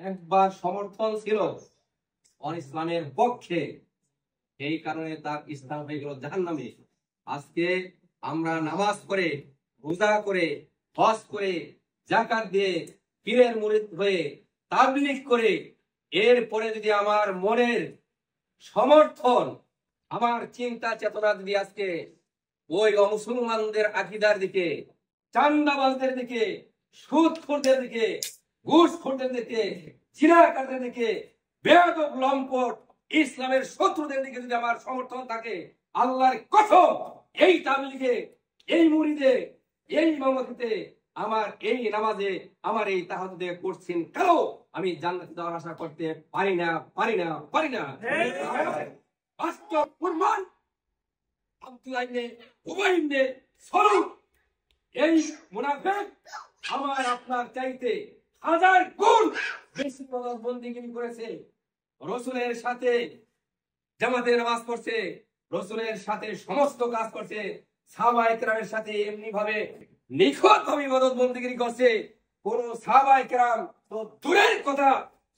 একবার সমর্থন ছিল ইসলামের পক্ষে, এই কারণে তার ইসলাম হয়ে গেল জাহান্নামে। আজকে আমরা নামাজ করে, রোজা করে, হজ করে, যাকাত দিয়ে, পীরের মুরিদ হয়ে, তাবলীগ করে, এরপরে যদি আমার মনের সমর্থন, আমার চিন্তা চেতনা যদি আজকে ওই অমুসলমানদের আকীদার দিকে, চান্দাবাজদের দিকে, সুদখোরদের দিকে, ঘুষখোরদের দিকে, জিনাকারদের দিকে, বেয়াদব লম্পট ইসলামের শত্রুদের দিকে যদি আমার সমর্থন থাকে, আল্লাহর কসম এই তাবলীগে, এই মুরিদে, এই ইমামতিতে, আমার এই নামাজে, আমার এই তাহাজ্জুদে করছেন কেন আমি জান্নাতে যাওয়ার আশা করতে পারি না, পারি না, পারি না। বাস্তব প্রমাণ আব্দুল্লাহ ইবনে উবাই ইবনে সালুল এই মুনাফিক আমার আপনার চাইতে 1000 গুণ বেশি বন্দেগী করেছে। রাসূলের সাথে জামাতে নামাজ পড়ছে, রাসূলের সাথে সমস্ত কাজ করছে, সাহাবায়ে কেরামের সাথে এমনি ভাবে নিখুঁতভাবে ইবাদত বন্দেগী করছে। কোন সাহাবায়ে কেরাম তো দূরের কথা,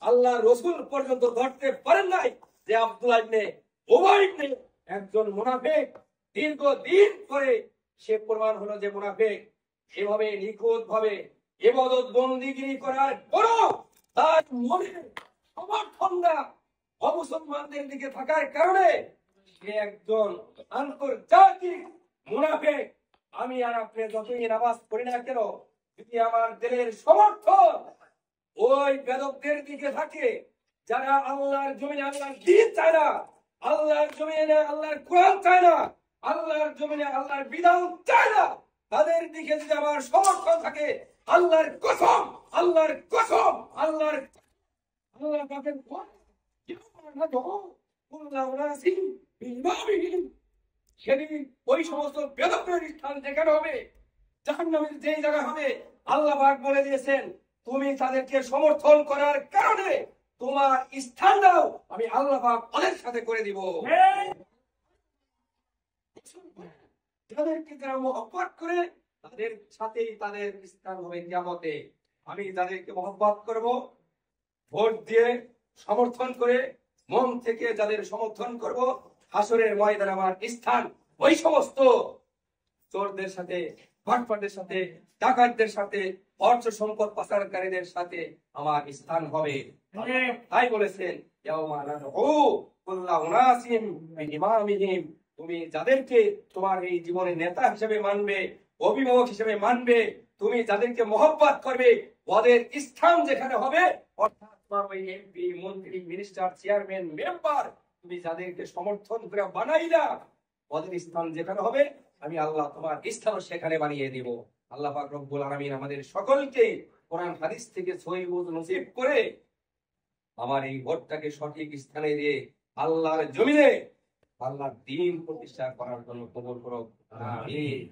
আল্লাহ রাসূল পর্যন্ত ধরতে পারেন নাই যে আব্দুল্লাহ ইবনে উবাই ইবনে একজন মুনাফিক। দীর্ঘদিন পরে সে প্রমাণ হলো যে মুনাফিক। এভাবে নিখুঁত ভাবে ইবাদত বন্দেগী করার পরও তার মনে সমর্থনটা অমুসলমানদের দিকে থাকার কারণে সে একজন আন্তর্জাতিক মুনাফিক। আমি আর আপনি যতই নামাজ পড়ি না কেন, যদি আমার দিলের সমর্থন ওই বেদকদের দিকে থাকে, যারা আল্লাহর জমিনে আল্লাহর দ্বীন চায় না, আল্লাহর জমিনে আল্লাহর কোরআন চায় না, আল্লাহর জমিনে আল্লাহর বিধান চায় না, তাদের দিকে যদি আমার সমর্থন থাকে, আল্লাহর কসম, আল্লাহর কসম, আল্লাহ পাকের সেদিন ওই সমস্ত বেদকের স্থান যেখানে হবে, জাহান্নামের যে জায়গা হবে, আল্লাহ পাক বলে দিয়েছেন তুমি তাদেরকে সমর্থন করার কারণে তোমার স্থানটাও আমি আল্লাহ পাক ওদের সাথে করে দিব। যাদেরকে যারা মহব্বত করে তাদের সাথেই তাদের স্থান হবে কিয়ামতে। আমি যাদেরকে মহব্বত করব, ভোট দিয়ে সমর্থন করে, মন থেকে যাদের সমর্থন করব, হাসরের ময়দানে আমার স্থান ওই সমস্ত চোরদের সাথে, বাটপারদের সাথে, ডাকাতদের সাথে, অর্থ সম্পদ পাচারকারীদের সাথে আমার স্থান হবে। তাই বলেছেন তুমি যাদেরকে তোমার এই জীবনে নেতা হিসেবে মানবে, অভিভাবক হিসেবে মানবে, তুমি যাদেরকে মহব্বত করবে, ওদের স্থান যেখানে হবে, অর্থাৎ তোমার ওই এমপি, মন্ত্রী, মিনিস্টার, চেয়ারম্যান, মেম্বার, তুমি যাদেরকে সমর্থন করে বানাইলা, ওদের স্থান যেখানে হবে আমি আল্লাহ তোমার স্থান সেখানে বানিয়ে দিব। আল্লাহ পাক রব্বুল আলামিন আমাদের সকলকে কোরআন হাদিস থেকে সহিহ নসিব করে আমার এই ভোটটাকে সঠিক স্থানে দিয়ে আল্লাহর জমিনে আল্লাহর দ্বীন প্রতিষ্ঠা করার জন্য কবুল করো। আমিন।